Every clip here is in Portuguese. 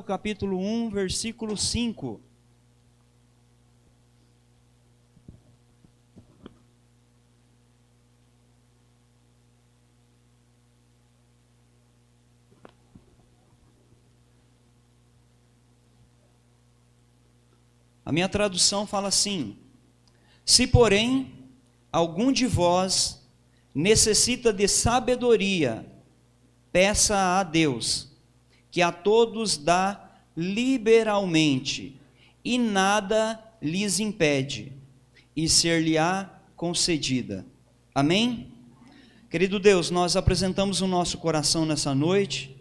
capítulo 1, versículo 5. A minha tradução fala assim: se porém algum de vós necessita de sabedoria, peça a Deus, que a todos dá liberalmente, e nada lhes impede, e ser-lhe-á concedida. Amém? Querido Deus, nós apresentamos o nosso coração nessa noite.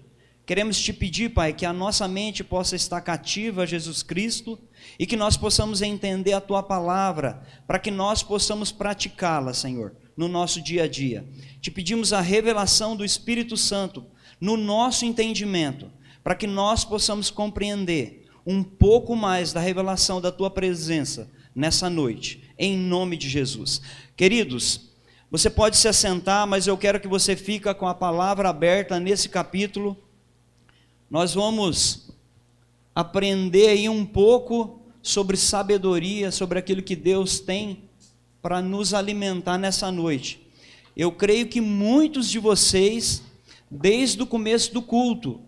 Queremos te pedir, Pai, que a nossa mente possa estar cativa a Jesus Cristo e que nós possamos entender a Tua palavra, para que nós possamos praticá-la, Senhor, no nosso dia a dia. Te pedimos a revelação do Espírito Santo no nosso entendimento, para que nós possamos compreender um pouco mais da revelação da Tua presença nessa noite, em nome de Jesus. Queridos, você pode se assentar, mas eu quero que você fique com a palavra aberta nesse capítulo. Nós vamos aprender aí um pouco sobre sabedoria, sobre aquilo que Deus tem para nos alimentar nessa noite. Eu creio que muitos de vocês, desde o começo do culto,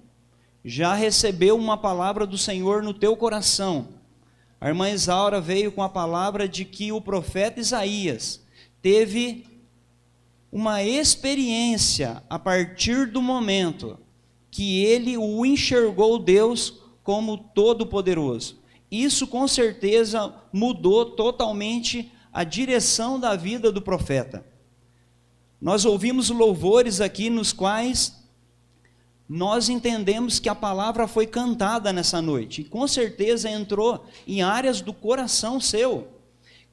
já recebeu uma palavra do Senhor no teu coração. A irmã Isaura veio com a palavra de que o profeta Isaías teve uma experiência a partir do momento que ele o enxergou Deus como todo-poderoso. Isso com certeza mudou totalmente a direção da vida do profeta. Nós ouvimos louvores aqui nos quais nós entendemos que a palavra foi cantada nessa noite, e com certeza entrou em áreas do coração seu,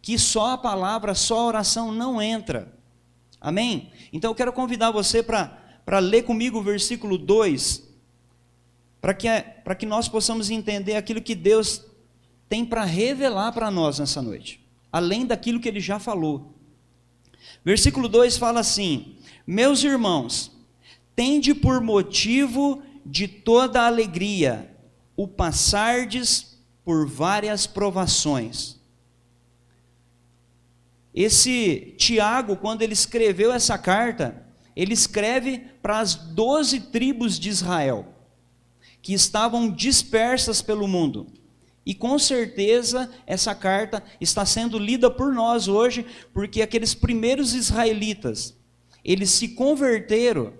que só a palavra, só a oração não entra. Amém? Então eu quero convidar você para ler comigo o versículo 2, para que nós possamos entender aquilo que Deus tem para revelar para nós nessa noite, além daquilo que Ele já falou. Versículo 2 fala assim: meus irmãos, tende por motivo de toda alegria o passardes por várias provações. Esse Tiago, quando ele escreveu essa carta, ele escreve para as 12 tribos de Israel, que estavam dispersas pelo mundo. E com certeza essa carta está sendo lida por nós hoje, porque aqueles primeiros israelitas, eles se converteram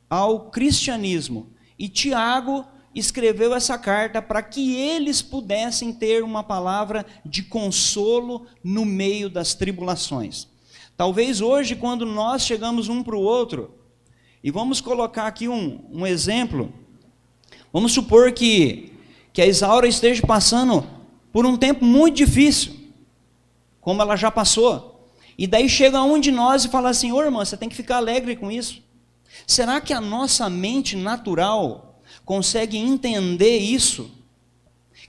ao cristianismo. E Tiago escreveu essa carta para que eles pudessem ter uma palavra de consolo no meio das tribulações. Talvez hoje, quando nós chegamos um para o outro, e vamos colocar aqui um exemplo, vamos supor que a Isaura esteja passando por um tempo muito difícil, como ela já passou, e daí chega um de nós e fala assim: ô irmã, você tem que ficar alegre com isso. Será que a nossa mente natural consegue entender isso?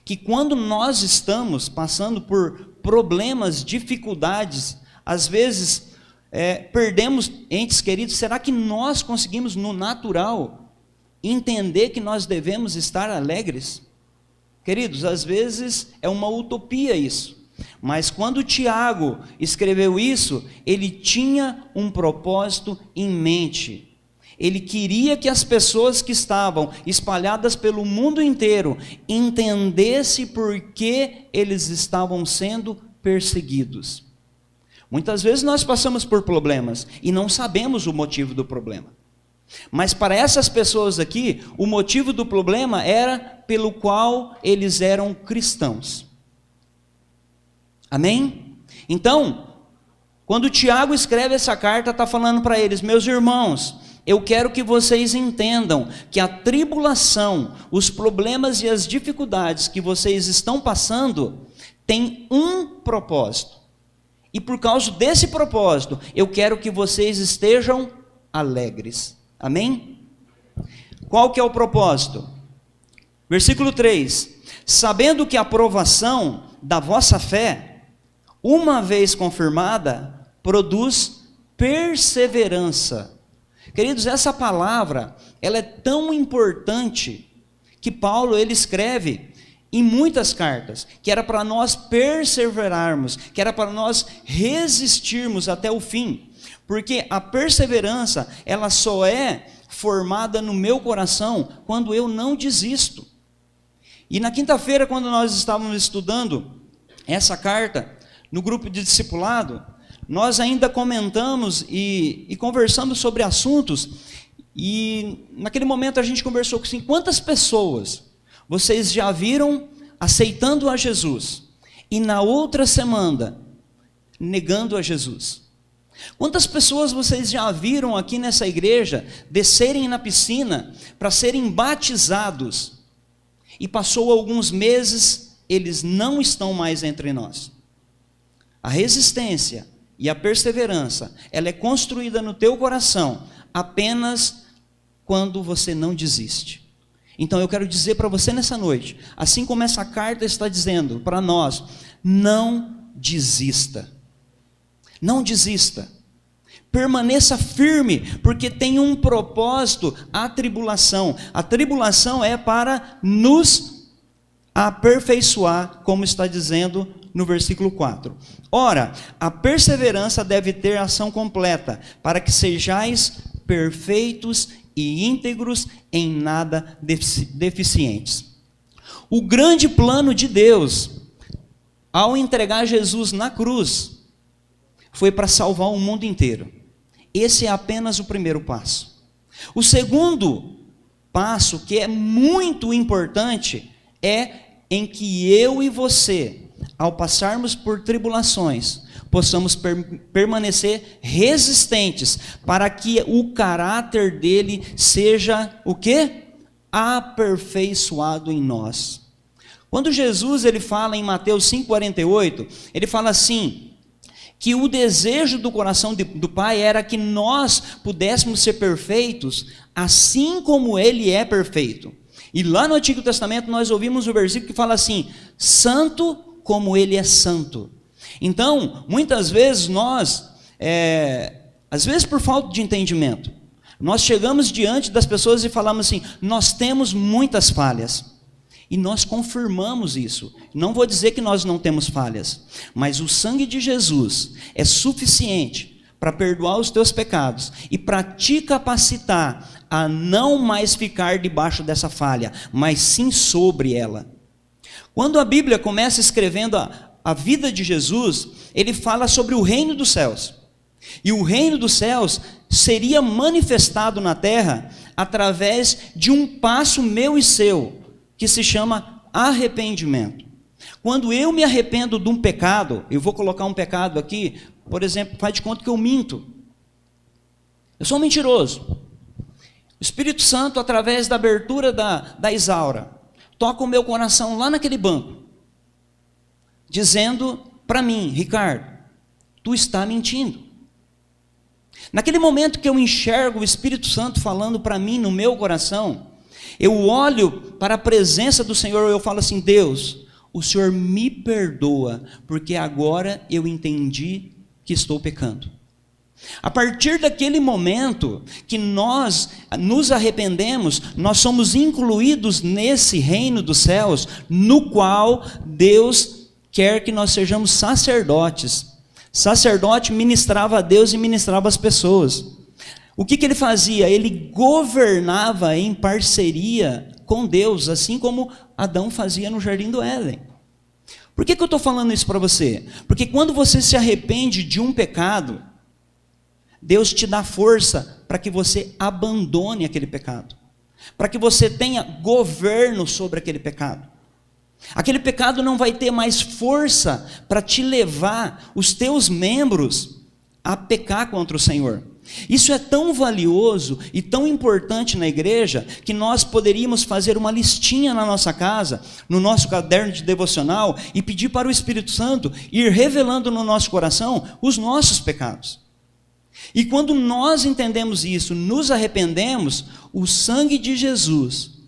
Que quando nós estamos passando por problemas, dificuldades, às vezes perdemos entes queridos, será que nós conseguimos no natural entender que nós devemos estar alegres? Queridos, às vezes é uma utopia isso, mas quando Tiago escreveu isso, ele tinha um propósito em mente. Ele queria que as pessoas que estavam espalhadas pelo mundo inteiro entendessem por que eles estavam sendo perseguidos. Muitas vezes nós passamos por problemas e não sabemos o motivo do problema. Mas para essas pessoas aqui, o motivo do problema era pelo qual eles eram cristãos. Amém? Então, quando Tiago escreve essa carta, está falando para eles: meus irmãos, eu quero que vocês entendam que a tribulação, os problemas e as dificuldades que vocês estão passando, tem um propósito. E por causa desse propósito, eu quero que vocês estejam alegres. Amém? Qual que é o propósito? Versículo 3: sabendo que a provação da vossa fé, uma vez confirmada, produz perseverança. Queridos, essa palavra, ela é tão importante, que Paulo ele escreve em muitas cartas, que era para nós perseverarmos, que era para nós resistirmos até o fim, porque a perseverança, ela só é formada no meu coração quando eu não desisto. E na quinta-feira, quando nós estávamos estudando essa carta, no grupo de discipulado, nós ainda comentamos e conversamos sobre assuntos, e naquele momento a gente conversou assim, quantas pessoas vocês já viram aceitando a Jesus, e na outra semana, negando a Jesus? Quantas pessoas vocês já viram aqui nessa igreja descerem na piscina para serem batizados, e passou alguns meses, eles não estão mais entre nós? A resistência e a perseverança, ela é construída no teu coração apenas quando você não desiste. Então eu quero dizer para você nessa noite, assim como essa carta está dizendo para nós, não desista. Não desista. Permaneça firme, porque tem um propósito a tribulação. A tribulação é para nos aperfeiçoar, como está dizendo no versículo 4. Ora, a perseverança deve ter ação completa, para que sejais perfeitos e íntegros, em nada deficientes. O grande plano de Deus, ao entregar Jesus na cruz, foi para salvar o mundo inteiro. Esse é apenas o primeiro passo. O segundo passo, que é muito importante, é em que eu e você, ao passarmos por tribulações, possamos permanecer resistentes, para que o caráter dele seja o quê? Aperfeiçoado em nós. Quando Jesus ele fala em Mateus 5,48, ele fala assim, que o desejo do coração do Pai era que nós pudéssemos ser perfeitos, assim como Ele é perfeito. E lá no Antigo Testamento nós ouvimos o versículo que fala assim, santo como Ele é santo. Então, muitas vezes nós, às vezes por falta de entendimento, nós chegamos diante das pessoas e falamos assim, nós temos muitas falhas. E nós confirmamos isso. Não vou dizer que nós não temos falhas, mas o sangue de Jesus é suficiente para perdoar os teus pecados e para te capacitar a não mais ficar debaixo dessa falha, mas sim sobre ela. Quando a Bíblia começa escrevendo a vida de Jesus, ele fala sobre o reino dos céus. E o reino dos céus seria manifestado na terra através de um passo meu e seu, que se chama arrependimento. Quando eu me arrependo de um pecado, eu vou colocar um pecado aqui, por exemplo, faz de conta que eu minto. Eu sou um mentiroso. O Espírito Santo, através da abertura da Isaura, toca o meu coração lá naquele banco, dizendo para mim, Ricardo, tu está mentindo. Naquele momento que eu enxergo o Espírito Santo falando para mim no meu coração, eu olho para a presença do Senhor e eu falo assim, Deus, o Senhor me perdoa, porque agora eu entendi que estou pecando. A partir daquele momento que nós nos arrependemos, nós somos incluídos nesse reino dos céus, no qual Deus quer que nós sejamos sacerdotes. Sacerdote ministrava a Deus e ministrava as pessoas. O que ele fazia? Ele governava em parceria com Deus, assim como Adão fazia no Jardim do Éden. Por que eu estou falando isso para você? Porque quando você se arrepende de um pecado, Deus te dá força para que você abandone aquele pecado, para que você tenha governo sobre aquele pecado. Aquele pecado não vai ter mais força para te levar os teus membros a pecar contra o Senhor. Isso é tão valioso e tão importante na igreja, que nós poderíamos fazer uma listinha na nossa casa, no nosso caderno de devocional, e pedir para o Espírito Santo ir revelando no nosso coração os nossos pecados. E quando nós entendemos isso, nos arrependemos, o sangue de Jesus,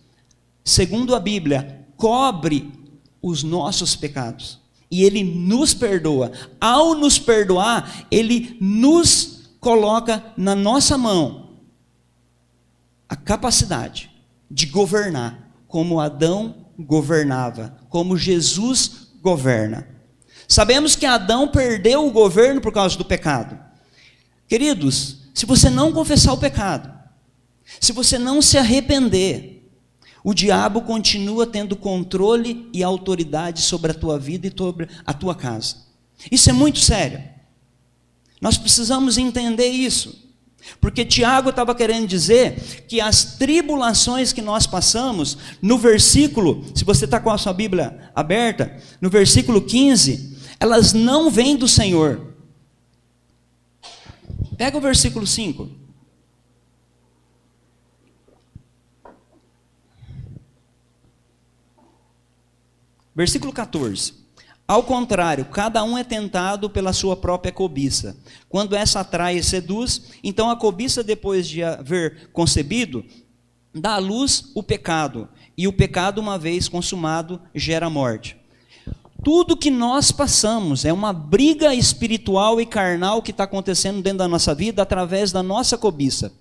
segundo a Bíblia, cobre os nossos pecados. E Ele nos perdoa. Ao nos perdoar, Ele nos coloca na nossa mão a capacidade de governar como Adão governava, como Jesus governa. Sabemos que Adão perdeu o governo por causa do pecado. Queridos, se você não confessar o pecado, se você não se arrepender, o diabo continua tendo controle e autoridade sobre a tua vida e sobre a tua casa. Isso é muito sério. Nós precisamos entender isso. Porque Tiago estava querendo dizer que as tribulações que nós passamos, no versículo, se você está com a sua Bíblia aberta, no versículo 15, elas não vêm do Senhor. Pega o versículo 5. Versículo 14. Ao contrário, cada um é tentado pela sua própria cobiça. Quando essa atrai e seduz, então a cobiça, depois de haver concebido, dá à luz o pecado. E o pecado, uma vez consumado, gera morte. Tudo que nós passamos é uma briga espiritual e carnal que está acontecendo dentro da nossa vida através da nossa cobiça.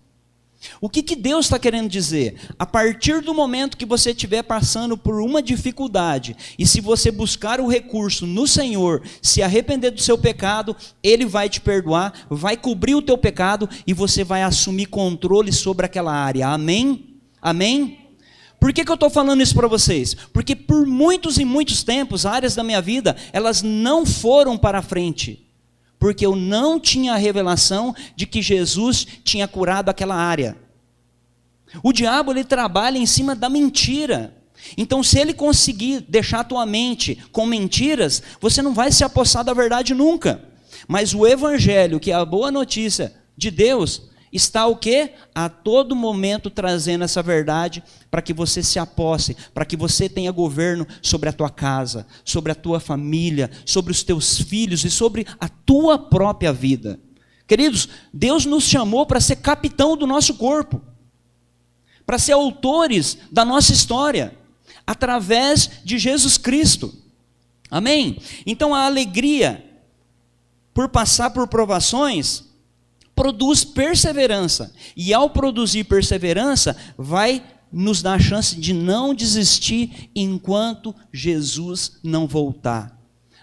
O que Deus está querendo dizer? A partir do momento que você estiver passando por uma dificuldade, e se você buscar o recurso no Senhor, se arrepender do seu pecado, Ele vai te perdoar, vai cobrir o teu pecado, e você vai assumir controle sobre aquela área. Amém? Amém? Por que eu estou falando isso para vocês? Porque por muitos e muitos tempos, áreas da minha vida, elas não foram para frente. Porque eu não tinha a revelação de que Jesus tinha curado aquela área. O diabo, ele trabalha em cima da mentira. Então, se ele conseguir deixar a tua mente com mentiras, você não vai se apossar da verdade nunca. Mas o evangelho, que é a boa notícia de Deus, está o quê? A todo momento trazendo essa verdade para que você se aposse, para que você tenha governo sobre a tua casa, sobre a tua família, sobre os teus filhos e sobre a tua própria vida. Queridos, Deus nos chamou para ser capitão do nosso corpo, para ser autores da nossa história, através de Jesus Cristo. Amém? Então a alegria por passar por provações produz perseverança, e ao produzir perseverança, vai nos dar a chance de não desistir enquanto Jesus não voltar.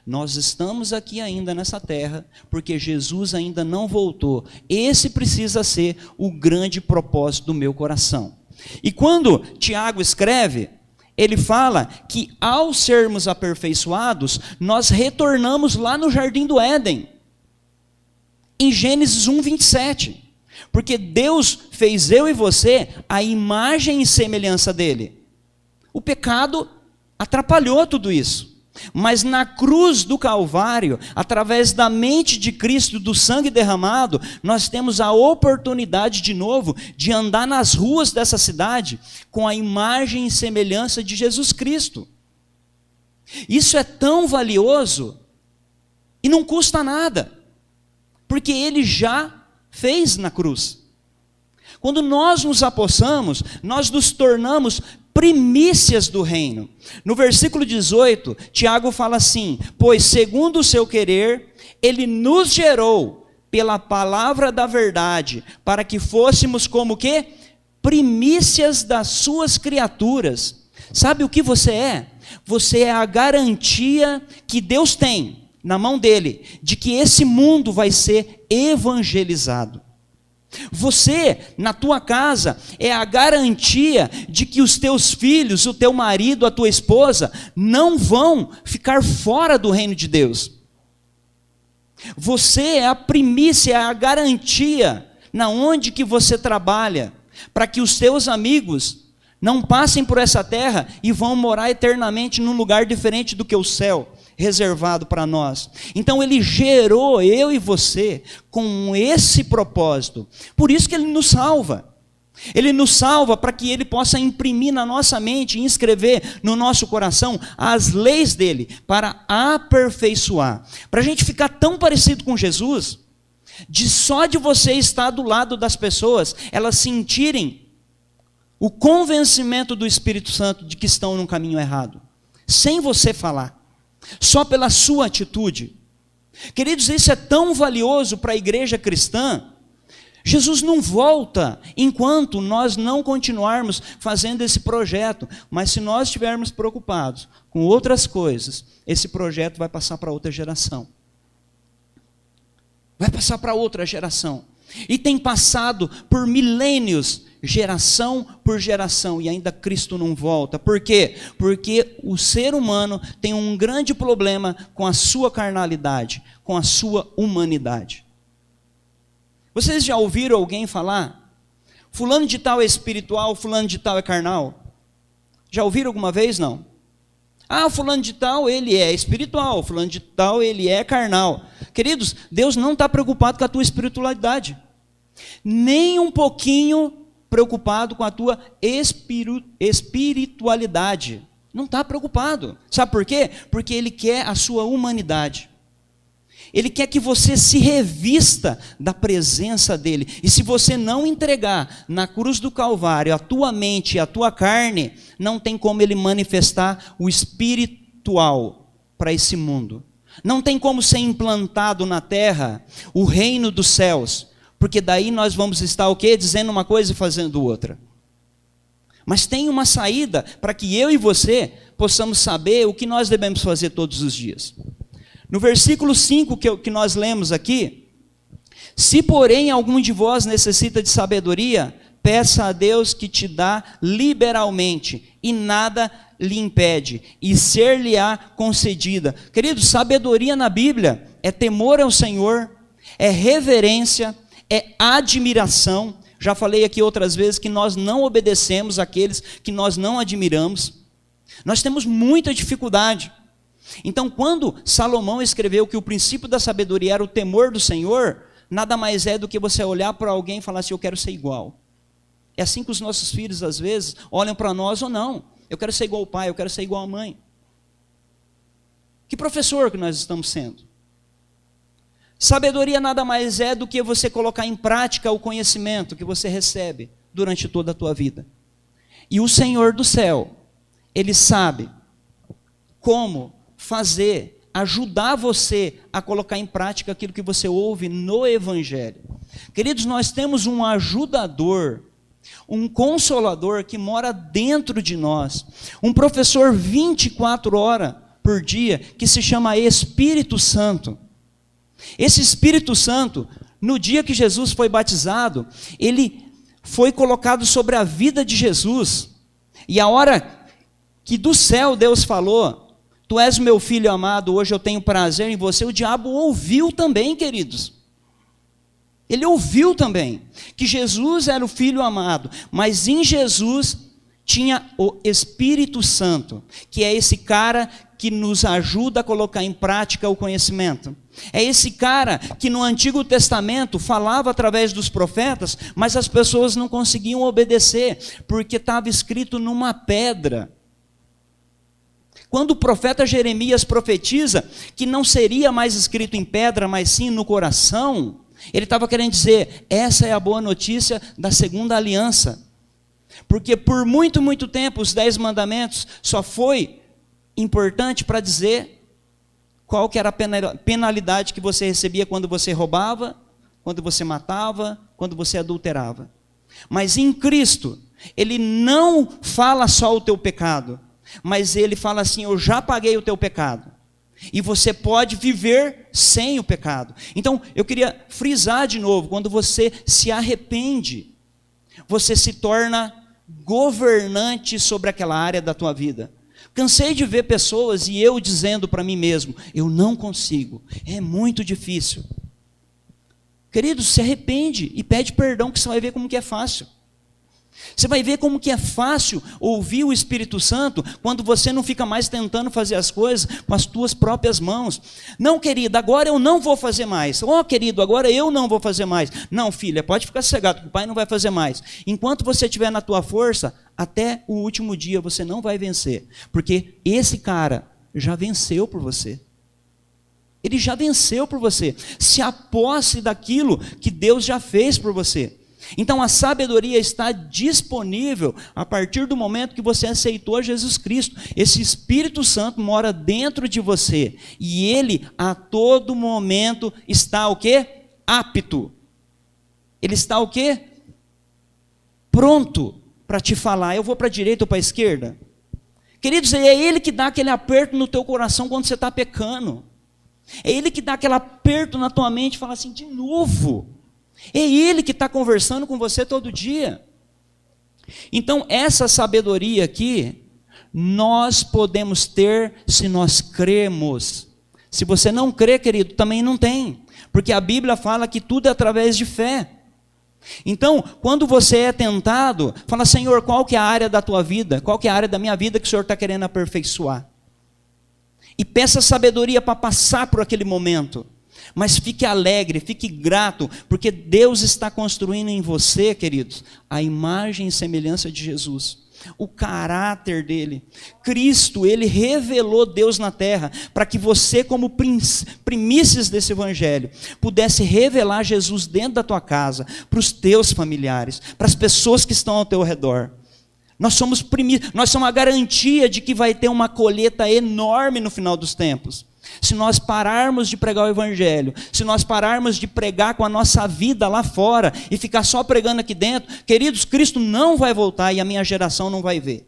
Nós estamos aqui ainda nessa terra, porque Jesus ainda não voltou. Esse precisa ser o grande propósito do meu coração. E quando Tiago escreve, ele fala que ao sermos aperfeiçoados, nós retornamos lá no Jardim do Éden. Em Gênesis 1, 27, porque Deus fez eu e você a imagem e semelhança dele. O pecado atrapalhou tudo isso, mas na cruz do Calvário, através da mente de Cristo, do sangue derramado, nós temos a oportunidade de novo de andar nas ruas dessa cidade com a imagem e semelhança de Jesus Cristo. Isso é tão valioso e não custa nada. Porque Ele já fez na cruz. Quando nós nos apossamos, nós nos tornamos primícias do reino. No versículo 18, Tiago fala assim: pois segundo o seu querer, Ele nos gerou pela palavra da verdade, para que fôssemos como o quê? Primícias das suas criaturas. Sabe o que você é? Você é a garantia que Deus tem na mão dele, de que esse mundo vai ser evangelizado. Você, na tua casa, é a garantia de que os teus filhos, o teu marido, a tua esposa, não vão ficar fora do reino de Deus. Você é a primícia, é a garantia, na onde que você trabalha, para que os teus amigos não passem por essa terra e vão morar eternamente num lugar diferente do que o céu reservado para nós. Então Ele gerou eu e você com esse propósito. Por isso que Ele nos salva. Ele nos salva para que Ele possa imprimir na nossa mente, inscrever no nosso coração as leis dEle, para aperfeiçoar. Para a gente ficar tão parecido com Jesus, só de você estar do lado das pessoas, elas sentirem o convencimento do Espírito Santo de que estão no caminho errado, sem você falar. Só pela sua atitude. Queridos, isso é tão valioso para a igreja cristã. Jesus não volta enquanto nós não continuarmos fazendo esse projeto. Mas se nós estivermos preocupados com outras coisas, esse projeto vai passar para outra geração. Vai passar para outra geração. E tem passado por milênios, geração por geração, e ainda Cristo não volta. Por quê? Porque o ser humano tem um grande problema com a sua carnalidade, com a sua humanidade. Vocês já ouviram alguém falar? Fulano de tal é espiritual, fulano de tal é carnal? Já ouviram alguma vez? Não. Ah, fulano de tal, ele é espiritual, fulano de tal, ele é carnal. Queridos, Deus não está preocupado com a tua espiritualidade. Nem um pouquinho preocupado com a tua espiritualidade. Não está preocupado. Sabe por quê? Porque Ele quer a sua humanidade. Ele quer que você se revista da presença dEle. E se você não entregar na cruz do Calvário a tua mente e a tua carne, não tem como Ele manifestar o espiritual para esse mundo. Não tem como ser implantado na terra o reino dos céus. Porque daí nós vamos estar o quê? Dizendo uma coisa e fazendo outra. Mas tem uma saída para que eu e você possamos saber o que nós devemos fazer todos os dias. No versículo 5 que nós lemos aqui: se porém algum de vós necessita de sabedoria, peça a Deus que te dá liberalmente, e nada lhe impede, e ser-lhe-á concedida. Queridos, sabedoria na Bíblia é temor ao Senhor, é reverência, é admiração. Já falei aqui outras vezes que nós não obedecemos àqueles que nós não admiramos. Nós temos muita dificuldade. Então, quando Salomão escreveu que o princípio da sabedoria era o temor do Senhor, nada mais é do que você olhar para alguém e falar assim: eu quero ser igual. É assim que os nossos filhos, às vezes, olham para nós ou não. Eu quero ser igual ao pai, eu quero ser igual à mãe. Que professor que nós estamos sendo? Sabedoria nada mais é do que você colocar em prática o conhecimento que você recebe durante toda a tua vida. E o Senhor do céu, Ele sabe como fazer, ajudar você a colocar em prática aquilo que você ouve no Evangelho. Queridos, nós temos um ajudador, um consolador que mora dentro de nós, um professor 24 horas por dia, que se chama Espírito Santo. Esse Espírito Santo, no dia que Jesus foi batizado, ele foi colocado sobre a vida de Jesus, e a hora que do céu Deus falou: tu és meu filho amado, hoje eu tenho prazer em você, o diabo ouviu também, queridos. Ele ouviu também que Jesus era o filho amado, mas em Jesus tinha o Espírito Santo, que é esse cara que nos ajuda a colocar em prática o conhecimento. É esse cara que no Antigo Testamento falava através dos profetas, mas as pessoas não conseguiam obedecer, porque estava escrito numa pedra. Quando o profeta Jeremias profetiza que não seria mais escrito em pedra, mas sim no coração, ele estava querendo dizer: essa é a boa notícia da segunda aliança. Porque por muito, muito tempo os 10 mandamentos só foi importante para dizer qual que era a penalidade que você recebia quando você roubava, quando você matava, quando você adulterava. Mas em Cristo, Ele não fala só o teu pecado, mas Ele fala assim: eu já paguei o teu pecado, e você pode viver sem o pecado. Então, eu queria frisar de novo: quando você se arrepende, você se torna governante sobre aquela área da tua vida. Cansei de ver pessoas e eu dizendo para mim mesmo: eu não consigo, é muito difícil. Queridos, se arrepende e pede perdão, que você vai ver como que é fácil. Você vai ver como que é fácil ouvir o Espírito Santo quando você não fica mais tentando fazer as coisas com as tuas próprias mãos. Não, querida, agora eu não vou fazer mais. Oh, querido, agora eu não vou fazer mais. Não, filha, pode ficar sossegado, que o pai não vai fazer mais. Enquanto você estiver na tua força, até o último dia você não vai vencer. Porque esse cara já venceu por você. Ele já venceu por você. Se aposse daquilo que Deus já fez por você. Então a sabedoria está disponível a partir do momento que você aceitou Jesus Cristo. Esse Espírito Santo mora dentro de você, e ele a todo momento está o quê? Apto. Ele está o quê? Pronto para te falar, eu vou para a direita ou para a esquerda? Queridos, é Ele que dá aquele aperto no teu coração quando você está pecando. É Ele que dá aquele aperto na tua mente e fala assim, de novo. É Ele que está conversando com você todo dia. Então, essa sabedoria aqui, nós podemos ter se nós cremos. Se você não crê, querido, também não tem. Porque a Bíblia fala que tudo é através de fé. Então, quando você é tentado, fala, Senhor, qual que é a área da tua vida? Qual que é a área da minha vida que o Senhor está querendo aperfeiçoar? E peça sabedoria para passar por aquele momento. Mas fique alegre, fique grato, porque Deus está construindo em você, queridos, a imagem e semelhança de Jesus. O caráter dele. Cristo, ele revelou Deus na terra, para que você, como primícias desse evangelho, pudesse revelar Jesus dentro da tua casa, para os teus familiares, para as pessoas que estão ao teu redor. Nós somos a garantia de que vai ter uma colheita enorme no final dos tempos. Se nós pararmos de pregar o evangelho, se nós pararmos de pregar com a nossa vida lá fora e ficar só pregando aqui dentro, queridos, Cristo não vai voltar e a minha geração não vai ver.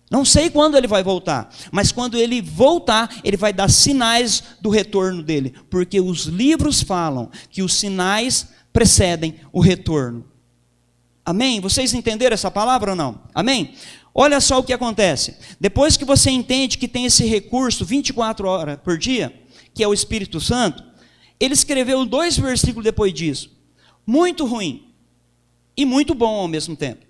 Não sei quando ele vai voltar, mas quando ele voltar, ele vai dar sinais do retorno dele, porque os livros falam que os sinais precedem o retorno. Amém? Vocês entenderam essa palavra ou não? Amém? Olha só o que acontece. Depois que você entende que tem esse recurso 24 horas por dia, que é o Espírito Santo, ele escreveu 2 versículos depois disso. Muito ruim e muito bom ao mesmo tempo.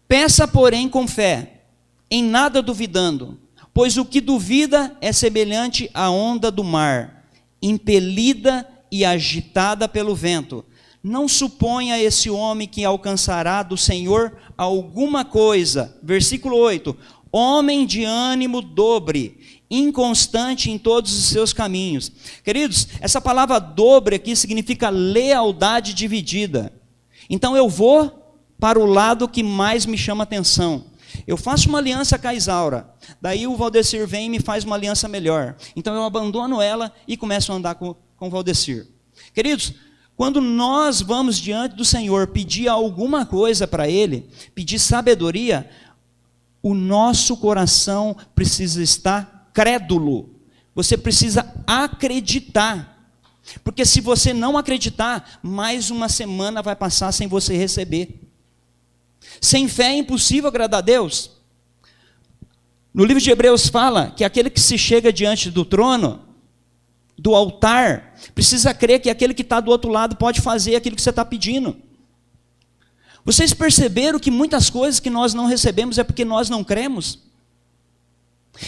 Peça, porém, com fé, em nada duvidando, pois o que duvida é semelhante à onda do mar, impelida e agitada pelo vento. Não suponha esse homem que alcançará do Senhor alguma coisa. Versículo 8. Homem de ânimo dobre, inconstante em todos os seus caminhos. Queridos, essa palavra dobre aqui significa lealdade dividida. Então eu vou para o lado que mais me chama atenção. Eu faço uma aliança com a Isaura, daí o Valdecir vem e me faz uma aliança melhor. Então eu abandono ela e começo a andar com o Valdecir. Queridos, quando nós vamos diante do Senhor pedir alguma coisa para Ele, pedir sabedoria, o nosso coração precisa estar crédulo. Você precisa acreditar. Porque se você não acreditar, mais uma semana vai passar sem você receber. Sem fé é impossível agradar a Deus. No livro de Hebreus fala que aquele que se chega diante do trono, do altar, precisa crer que aquele que está do outro lado pode fazer aquilo que você está pedindo. Vocês perceberam que muitas coisas que nós não recebemos é porque nós não cremos?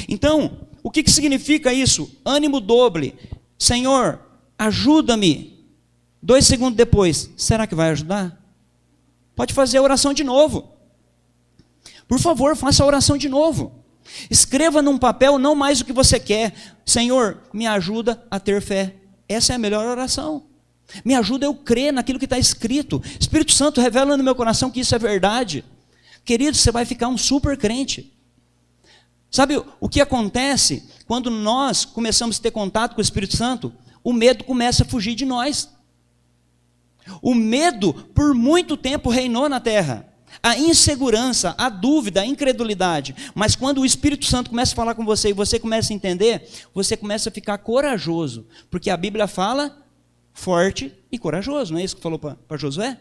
Então, o que significa isso? Ânimo dobre. Senhor, ajuda-me. 2 segundos depois, será que vai ajudar? Pode fazer a oração de novo. Por favor, faça a oração de novo. Escreva num papel não mais o que você quer. Senhor, me ajuda a ter fé. Essa é a melhor oração. Me ajuda a eu crer naquilo que está escrito. Espírito Santo, revela no meu coração que isso é verdade. Querido, você vai ficar um super crente. Sabe o que acontece quando nós começamos a ter contato com o Espírito Santo? O medo começa a fugir de nós. O medo por muito tempo reinou na terra. A insegurança, a dúvida, a incredulidade. Mas quando o Espírito Santo começa a falar com você e você começa a entender, você começa a ficar corajoso. Porque a Bíblia fala forte e corajoso, não é isso que falou para Josué?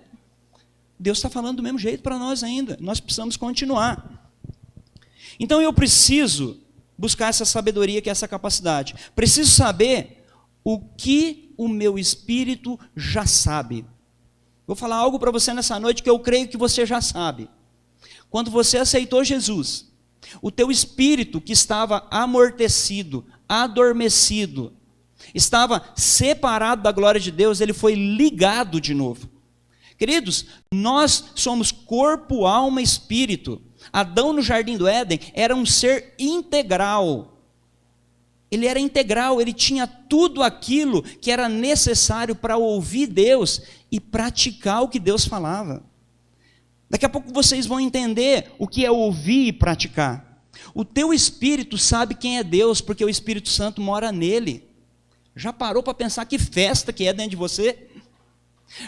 Deus está falando do mesmo jeito para nós ainda. Nós precisamos continuar. Então eu preciso buscar essa sabedoria, que é essa capacidade. Preciso saber o que o meu espírito já sabe. Vou falar algo para você nessa noite que eu creio que você já sabe. Quando você aceitou Jesus, o teu espírito que estava amortecido, adormecido, estava separado da glória de Deus, ele foi ligado de novo. Queridos, nós somos corpo, alma e espírito. Adão no jardim do Éden era um ser integral. Ele era integral, ele tinha tudo aquilo que era necessário para ouvir Deus e praticar o que Deus falava. Daqui a pouco vocês vão entender o que é ouvir e praticar. O teu espírito sabe quem é Deus, porque o Espírito Santo mora nele. Já parou para pensar que festa que é dentro de você?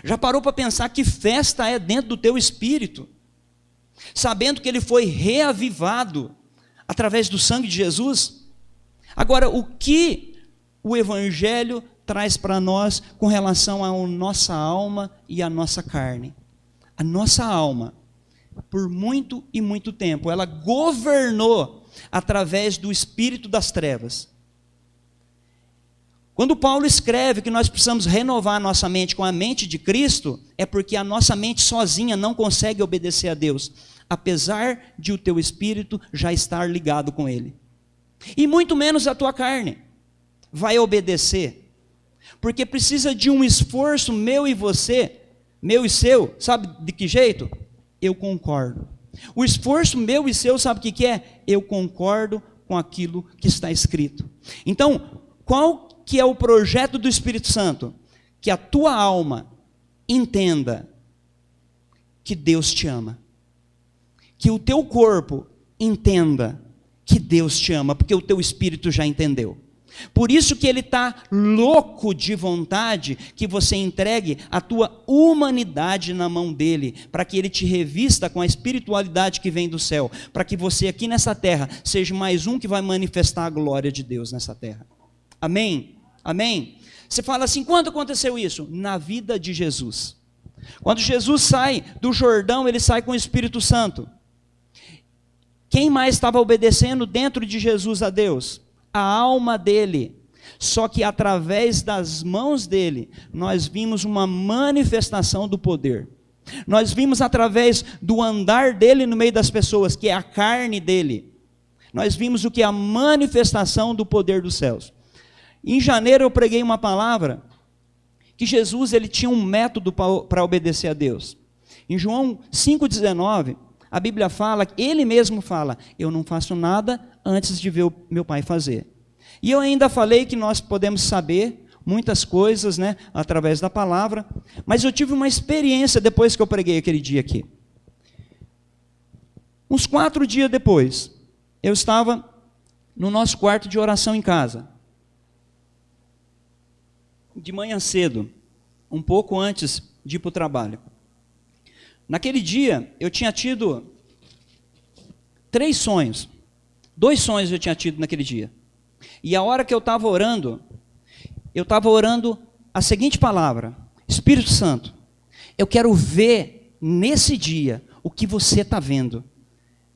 Já parou para pensar que festa é dentro do teu espírito? Sabendo que ele foi reavivado através do sangue de Jesus? Agora, o que o Evangelho traz para nós com relação à nossa alma e à nossa carne? A nossa alma, por muito e muito tempo, ela governou através do espírito das trevas. Quando Paulo escreve que nós precisamos renovar a nossa mente com a mente de Cristo, é porque a nossa mente sozinha não consegue obedecer a Deus, apesar de o teu espírito já estar ligado com Ele. E muito menos a tua carne vai obedecer, porque precisa de um esforço meu e você, meu e seu, sabe de que jeito? Eu concordo. O esforço meu e seu, sabe o que é? Eu concordo com aquilo que está escrito. Então, qual que é o projeto do Espírito Santo? Que a tua alma entenda que Deus te ama. Que o teu corpo entenda que Deus te ama, porque o teu espírito já entendeu. Por isso que ele está louco de vontade que você entregue a tua humanidade na mão dele, para que ele te revista com a espiritualidade que vem do céu, para que você aqui nessa terra seja mais um que vai manifestar a glória de Deus nessa terra. Amém? Amém? Você fala assim, quando aconteceu isso? Na vida de Jesus. Quando Jesus sai do Jordão, ele sai com o Espírito Santo. Quem mais estava obedecendo dentro de Jesus a Deus? A alma dele. Só que através das mãos dele, nós vimos uma manifestação do poder. Nós vimos através do andar dele no meio das pessoas, que é a carne dele. Nós vimos o que é a manifestação do poder dos céus. Em janeiro eu preguei uma palavra que Jesus ele tinha um método para obedecer a Deus. Em João 5,19, a Bíblia fala, ele mesmo fala, eu não faço nada antes de ver o meu Pai fazer. E eu ainda falei que nós podemos saber muitas coisas, né, através da palavra, mas eu tive uma experiência depois que eu preguei aquele dia aqui. Uns 4 dias depois, eu estava no nosso quarto de oração em casa. De manhã cedo, um pouco antes de ir para o trabalho. Naquele dia, eu tinha tido 3 sonhos. 2 sonhos eu tinha tido naquele dia. E a hora que eu estava orando a seguinte palavra: Espírito Santo, eu quero ver nesse dia o que você está vendo.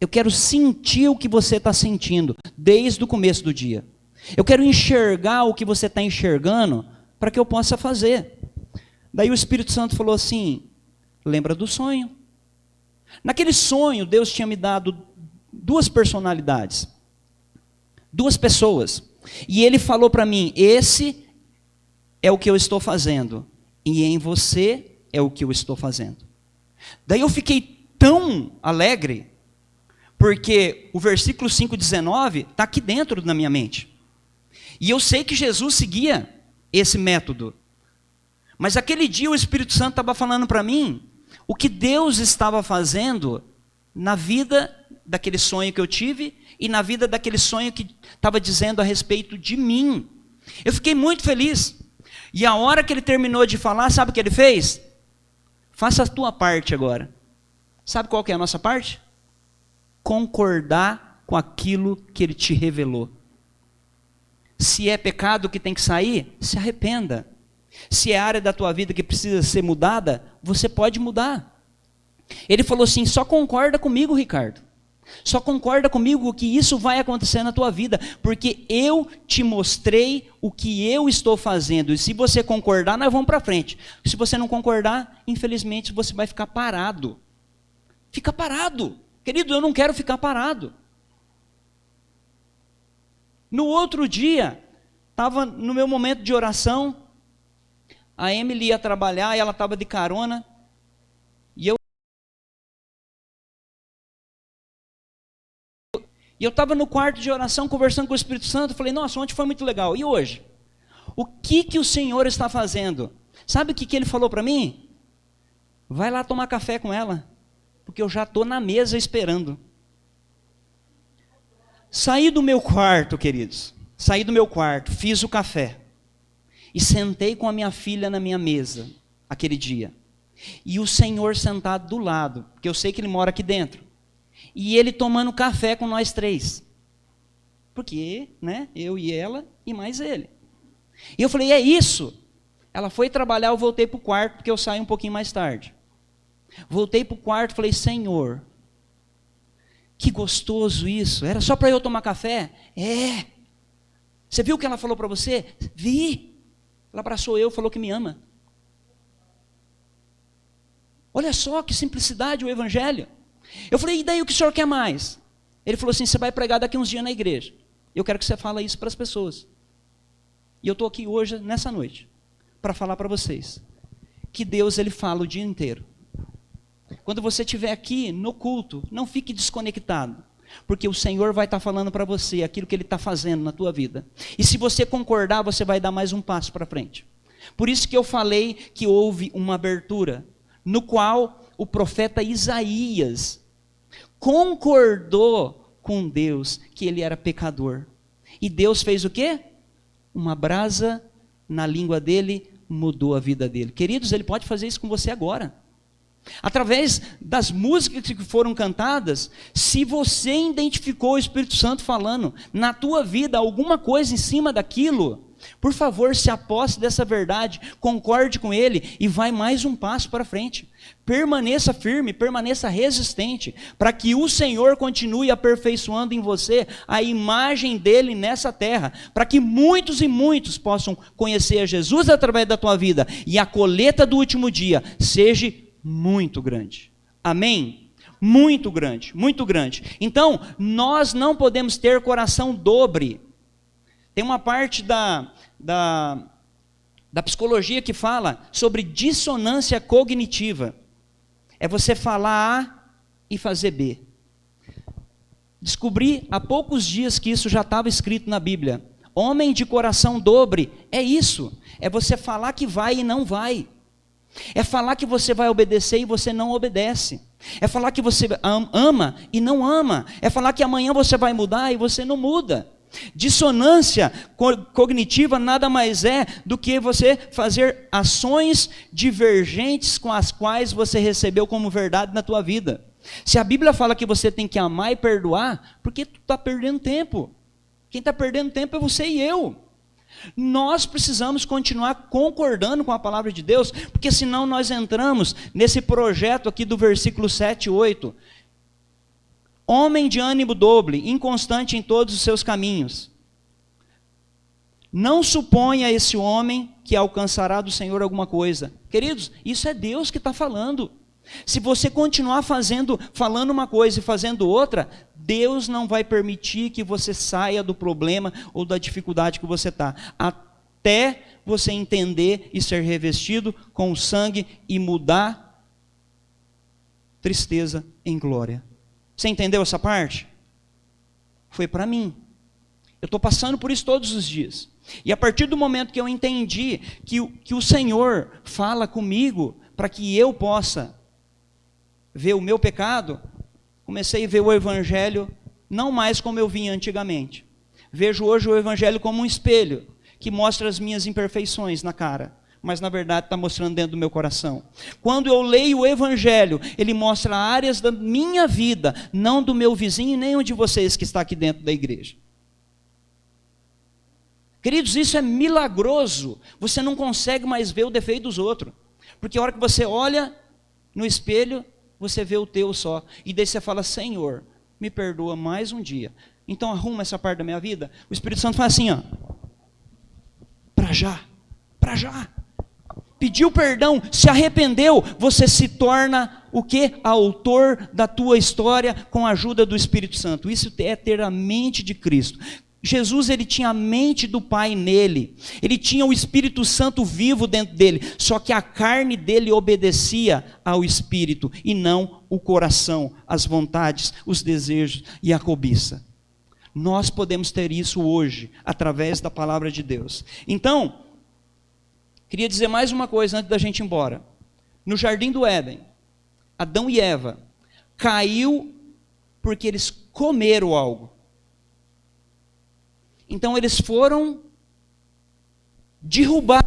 Eu quero sentir o que você está sentindo desde o começo do dia. Eu quero enxergar o que você está enxergando para que eu possa fazer. Daí o Espírito Santo falou assim, lembra do sonho. Naquele sonho, Deus tinha me dado 2 personalidades, 2 pessoas. E ele falou para mim, esse é o que eu estou fazendo, e em você é o que eu estou fazendo. Daí eu fiquei tão alegre, porque o versículo 5,19 está aqui dentro da minha mente. E eu sei que Jesus seguia esse método. Mas aquele dia o Espírito Santo estava falando para mim o que Deus estava fazendo na vida daquele sonho que eu tive e na vida daquele sonho que estava dizendo a respeito de mim. Eu fiquei muito feliz. E a hora que ele terminou de falar, sabe o que ele fez? Faça a tua parte agora. Sabe qual que é a nossa parte? Concordar com aquilo que ele te revelou. Se é pecado que tem que sair, se arrependa. Se é área da tua vida que precisa ser mudada, você pode mudar. Ele falou assim, só concorda comigo, Ricardo. Só concorda comigo que isso vai acontecer na tua vida, porque eu te mostrei o que eu estou fazendo. E se você concordar, nós vamos para frente. Se você não concordar, infelizmente você vai ficar parado. Fica parado. Querido, eu não quero ficar parado. No outro dia, estava no meu momento de oração, a Emily ia trabalhar e ela estava de carona, e eu estava no quarto de oração conversando com o Espírito Santo, falei, nossa, ontem foi muito legal, e hoje? O que o Senhor está fazendo? Sabe o que ele falou para mim? Vai lá tomar café com ela, porque eu já estou na mesa esperando. Saí do meu quarto, queridos, fiz o café, e sentei com a minha filha na minha mesa, aquele dia. E o Senhor sentado do lado, porque eu sei que ele mora aqui dentro. E ele tomando café com nós três. Porque, né, eu e ela e mais ele. E eu falei, é isso? Ela foi trabalhar, eu voltei para o quarto, porque eu saio um pouquinho mais tarde. Voltei para o quarto e falei, Senhor, que gostoso isso. Era só para eu tomar café? É. Você viu o que ela falou para você? Vi. Ela abraçou eu, falou que me ama. Olha só que simplicidade o evangelho. Eu falei, e daí o que o senhor quer mais? Ele falou assim, você vai pregar daqui uns dias na igreja. Eu quero que você fale isso para as pessoas. E eu estou aqui hoje, nessa noite, para falar para vocês que Deus, ele fala o dia inteiro. Quando você estiver aqui no culto, não fique desconectado, porque o Senhor vai estar falando para você aquilo que ele está fazendo na tua vida. E se você concordar, você vai dar mais um passo para frente. Por isso que eu falei que houve uma abertura, no qual o profeta Isaías concordou com Deus que ele era pecador. E Deus fez o quê? Uma brasa na língua dele, mudou a vida dele. Queridos, ele pode fazer isso com você agora. Através das músicas que foram cantadas, se você identificou o Espírito Santo falando na tua vida alguma coisa em cima daquilo, por favor, se aposte dessa verdade, concorde com ele e vai mais um passo para frente. Permaneça firme, permaneça resistente, para que o Senhor continue aperfeiçoando em você a imagem dele nessa terra, para que muitos e muitos possam conhecer a Jesus através da tua vida e a colheita do último dia seja muito grande. Amém? Muito grande, muito grande. Então, nós não podemos ter coração dobre. Tem uma parte da psicologia que fala sobre dissonância cognitiva. É você falar A e fazer B. Descobri há poucos dias que isso já estava escrito na Bíblia. Homem de coração dobre é isso. É você falar que vai e não vai. É falar que você vai obedecer e você não obedece. É falar que você ama e não ama. É falar que amanhã você vai mudar e você não muda. Dissonância cognitiva nada mais é do que você fazer ações divergentes com as quais você recebeu como verdade na tua vida. Se a Bíblia fala que você tem que amar e perdoar, por que tu está perdendo tempo? Quem está perdendo tempo é você e eu. Nós precisamos continuar concordando com a palavra de Deus, porque senão nós entramos nesse projeto aqui do versículo 7 e 8. Homem de ânimo dobre, inconstante em todos os seus caminhos. Não suponha esse homem que alcançará do Senhor alguma coisa. Queridos, isso é Deus que está falando. Se você continuar falando uma coisa e fazendo outra, Deus não vai permitir que você saia do problema ou da dificuldade que você está. Até você entender e ser revestido com o sangue e mudar tristeza em glória. Você entendeu essa parte? Foi para mim. Eu estou passando por isso todos os dias. E a partir do momento que eu entendi que o Senhor fala comigo para que eu possa ver o meu pecado, comecei a ver o Evangelho não mais como eu vinha antigamente. Vejo hoje o Evangelho como um espelho que mostra as minhas imperfeições na cara, mas na verdade está mostrando dentro do meu coração. Quando eu leio o Evangelho, ele mostra áreas da minha vida, não do meu vizinho, nem um de vocês que está aqui dentro da igreja. Queridos, isso é milagroso. Você não consegue mais ver o defeito dos outros, porque a hora que você olha no espelho, você vê o teu só, e daí você fala, Senhor, me perdoa mais um dia. Então arruma essa parte da minha vida. O Espírito Santo faz assim, ó, para já. Pediu perdão, se arrependeu, você se torna o quê? Autor da tua história com a ajuda do Espírito Santo. Isso é ter a mente de Cristo. Jesus, ele tinha a mente do Pai nele, ele tinha o Espírito Santo vivo dentro dele, só que a carne dele obedecia ao Espírito e não o coração, as vontades, os desejos e a cobiça. Nós podemos ter isso hoje, através da palavra de Deus. Então, queria dizer mais uma coisa antes da gente ir embora. No jardim do Éden, Adão e Eva caiu porque eles comeram algo. Então eles foram derrubar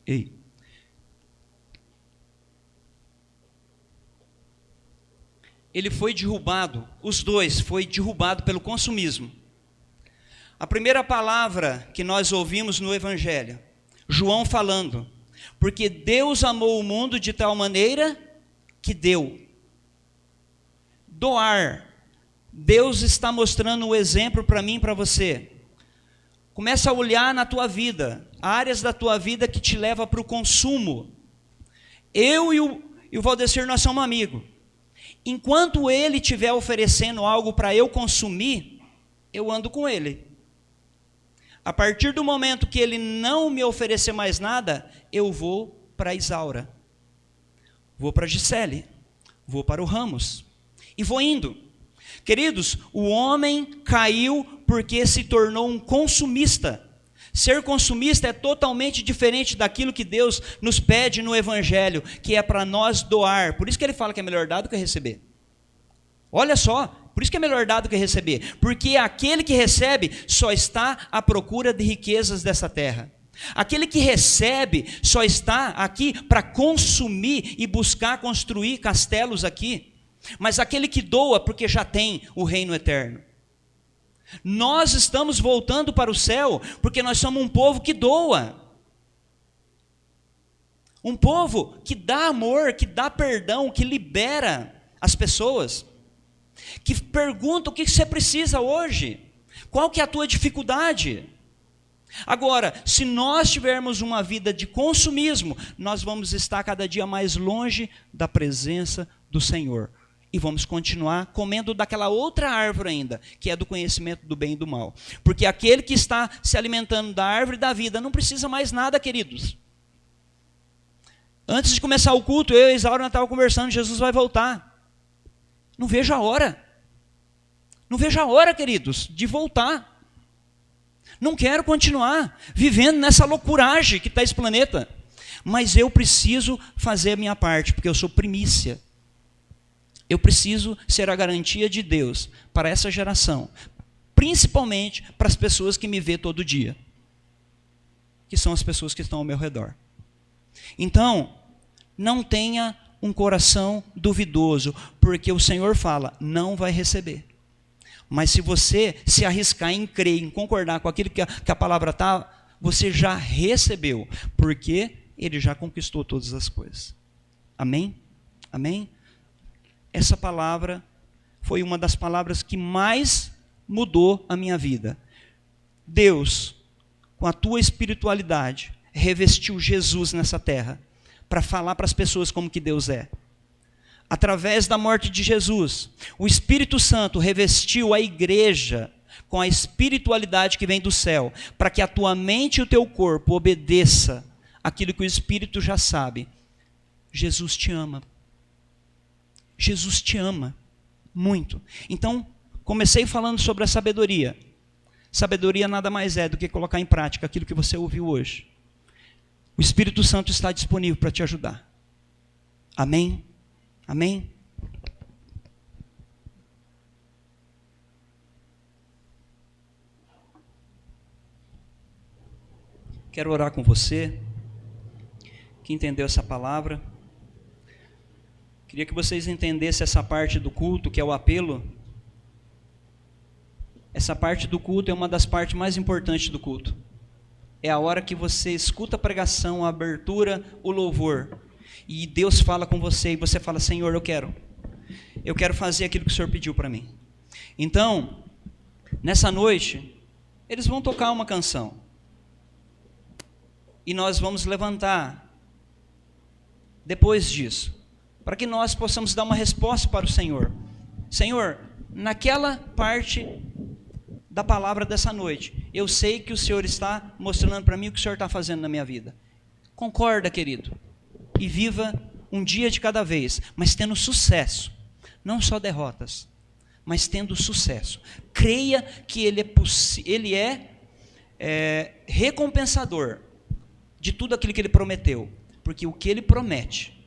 Ei. Ele foi derrubado, os dois foi derrubado pelo consumismo. A primeira palavra que nós ouvimos no Evangelho, João falando, porque Deus amou o mundo de tal maneira que deu. Doar. Deus está mostrando um exemplo para mim e para você. Começa a olhar na tua vida, áreas da tua vida que te levam para o consumo. Eu e o Valdecir, nós somos amigos. Enquanto ele estiver oferecendo algo para eu consumir, eu ando com ele. A partir do momento que ele não me oferecer mais nada, eu vou para a Isaura, vou para a Gisele, vou para o Ramos, e vou indo. Queridos, o homem caiu porque se tornou um consumista. Ser consumista é totalmente diferente daquilo que Deus nos pede no Evangelho, que é para nós doar. Por isso que ele fala que é melhor dar do que receber. Olha só, por isso que é melhor dar do que receber. Porque aquele que recebe só está à procura de riquezas dessa terra. Aquele que recebe só está aqui para consumir e buscar construir castelos aqui. Mas aquele que doa porque já tem o reino eterno. Nós estamos voltando para o céu porque nós somos um povo que doa. Um povo que dá amor, que dá perdão, que libera as pessoas. Que pergunta o que você precisa hoje. Qual que é a tua dificuldade? Agora, se nós tivermos uma vida de consumismo, nós vamos estar cada dia mais longe da presença do Senhor. E vamos continuar comendo daquela outra árvore ainda, que é do conhecimento do bem e do mal. Porque aquele que está se alimentando da árvore da vida não precisa mais nada, queridos. Antes de começar o culto, eu e a Isaura estavam conversando, Jesus vai voltar. Não vejo a hora. Não vejo a hora, queridos, de voltar. Não quero continuar vivendo nessa loucuragem que está esse planeta. Mas eu preciso fazer a minha parte, porque eu sou primícia. Eu preciso ser a garantia de Deus para essa geração, principalmente para as pessoas que me vê todo dia, que são as pessoas que estão ao meu redor. Então, não tenha um coração duvidoso, porque o Senhor fala, não vai receber. Mas se você se arriscar em crer, em concordar com aquilo que a palavra está, você já recebeu, porque Ele já conquistou todas as coisas. Amém? Amém? Essa palavra foi uma das palavras que mais mudou a minha vida. Deus, com a tua espiritualidade, revestiu Jesus nessa terra para falar para as pessoas como que Deus é. Através da morte de Jesus, o Espírito Santo revestiu a igreja com a espiritualidade que vem do céu, para que a tua mente e o teu corpo obedeça aquilo que o Espírito já sabe. Jesus te ama. Jesus te ama muito. Então, comecei falando sobre a sabedoria. Sabedoria nada mais é do que colocar em prática aquilo que você ouviu hoje. O Espírito Santo está disponível para te ajudar. Amém? Amém? Quero orar com você, que entendeu essa palavra. Queria que vocês entendessem essa parte do culto, que é o apelo. Essa parte do culto é uma das partes mais importantes do culto. É a hora que você escuta a pregação, a abertura, o louvor. E Deus fala com você e você fala, Senhor, eu quero fazer aquilo que o Senhor pediu para mim. Então, nessa noite, eles vão tocar uma canção. E nós vamos levantar depois disso, para que nós possamos dar uma resposta para o Senhor. Senhor, naquela parte da palavra dessa noite, eu sei que o Senhor está mostrando para mim o que o Senhor está fazendo na minha vida. Concorda, querido? E viva um dia de cada vez, mas tendo sucesso. Não só derrotas, mas tendo sucesso. Creia que Ele é recompensador de tudo aquilo que Ele prometeu. Porque o que Ele promete,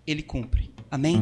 Ele cumpre. Amém?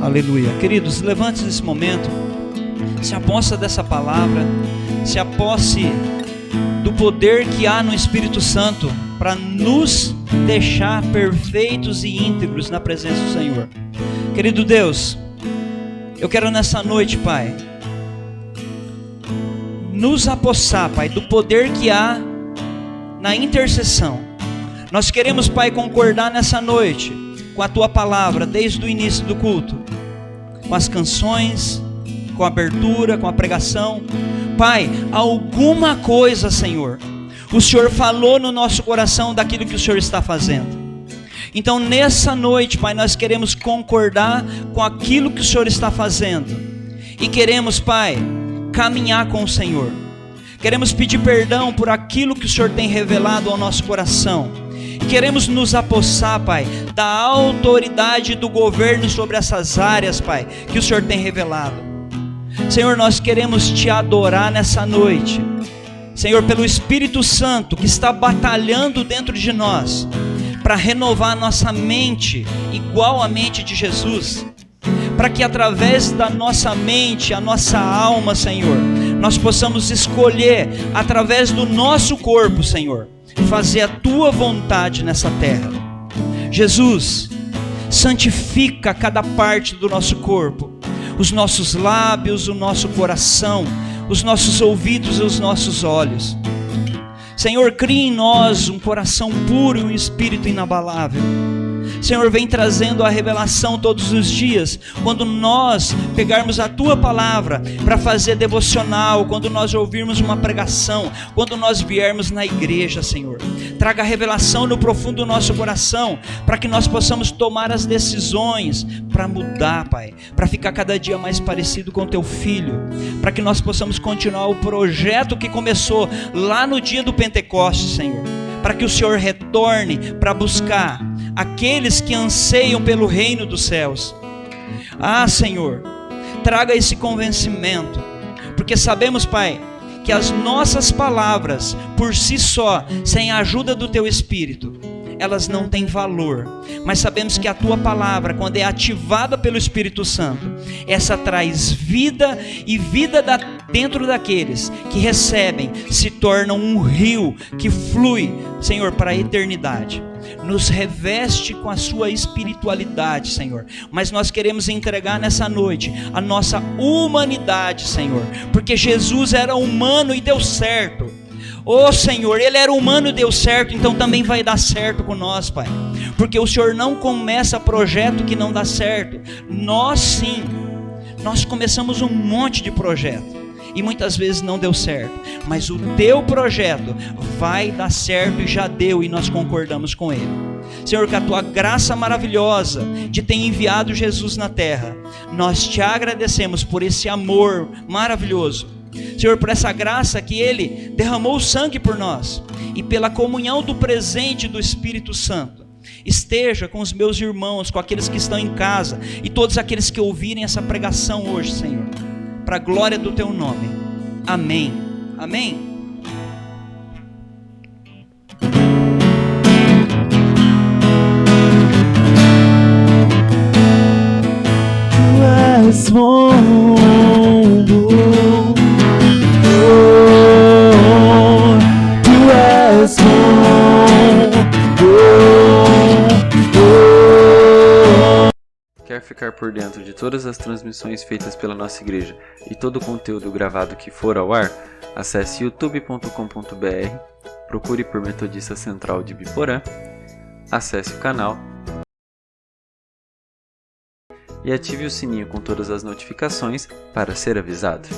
Aleluia. Queridos, levante-se nesse momento, se apossa dessa palavra, se aposse do poder que há no Espírito Santo para nos deixar perfeitos e íntegros na presença do Senhor. Querido Deus, eu quero nessa noite, Pai, nos apossar, Pai, do poder que há na intercessão. Nós queremos, Pai, concordar nessa noite com a Tua palavra desde o início do culto, com as canções, com a abertura, com a pregação. Pai, alguma coisa, Senhor, o Senhor falou no nosso coração daquilo que o Senhor está fazendo. Então nessa noite, Pai, nós queremos concordar com aquilo que o Senhor está fazendo e queremos, Pai, caminhar com o Senhor. Queremos pedir perdão por aquilo que o Senhor tem revelado ao nosso coração. Queremos nos apossar, Pai, da autoridade do governo sobre essas áreas, Pai, que o Senhor tem revelado. Senhor, nós queremos Te adorar nessa noite, Senhor, pelo Espírito Santo que está batalhando dentro de nós, para renovar a nossa mente, igual à mente de Jesus, para que através da nossa mente, a nossa alma, Senhor, nós possamos escolher, através do nosso corpo, Senhor, fazer a Tua vontade nessa terra. Jesus, santifica cada parte do nosso corpo, os nossos lábios, o nosso coração, os nossos ouvidos e os nossos olhos. Senhor, cria em nós um coração puro e um espírito inabalável. Senhor, vem trazendo a revelação todos os dias, quando nós pegarmos a Tua palavra para fazer devocional, quando nós ouvirmos uma pregação, quando nós viermos na igreja, Senhor. Traga a revelação no profundo do nosso coração, para que nós possamos tomar as decisões para mudar, Pai, para ficar cada dia mais parecido com Teu Filho, para que nós possamos continuar o projeto que começou lá no dia do Pentecostes, Senhor, para que o Senhor retorne para buscar aqueles que anseiam pelo reino dos céus. Ah, Senhor, traga esse convencimento, porque sabemos, Pai, que as nossas palavras, por si só, sem a ajuda do Teu Espírito, elas não têm valor, mas sabemos que a Tua palavra, quando é ativada pelo Espírito Santo, essa traz vida, e vida dentro daqueles que recebem, se torna um rio que flui, Senhor, para a eternidade. Nos reveste com a Sua espiritualidade, Senhor, mas nós queremos entregar nessa noite a nossa humanidade, Senhor, porque Jesus era humano e deu certo. Oh, Senhor, Ele era humano e deu certo, então também vai dar certo com nós, Pai, porque o Senhor não começa projeto que não dá certo. Nós sim, nós começamos um monte de projeto e muitas vezes não deu certo, mas o Teu projeto vai dar certo e já deu, e nós concordamos com Ele. Senhor, com a Tua graça maravilhosa de ter enviado Jesus na terra, nós Te agradecemos por esse amor maravilhoso, Senhor, por essa graça que Ele derramou o sangue por nós, e pela comunhão do presente do Espírito Santo. Esteja com os meus irmãos, com aqueles que estão em casa, e todos aqueles que ouvirem essa pregação hoje, Senhor, para a glória do Teu nome. Amém. Amém. Tu és bom. ficar por dentro de todas as transmissões feitas pela nossa igreja e todo o conteúdo gravado que for ao ar, acesse youtube.com.br, procure por Metodista Central de Biporã, acesse o canal e ative o sininho com todas as notificações para ser avisado.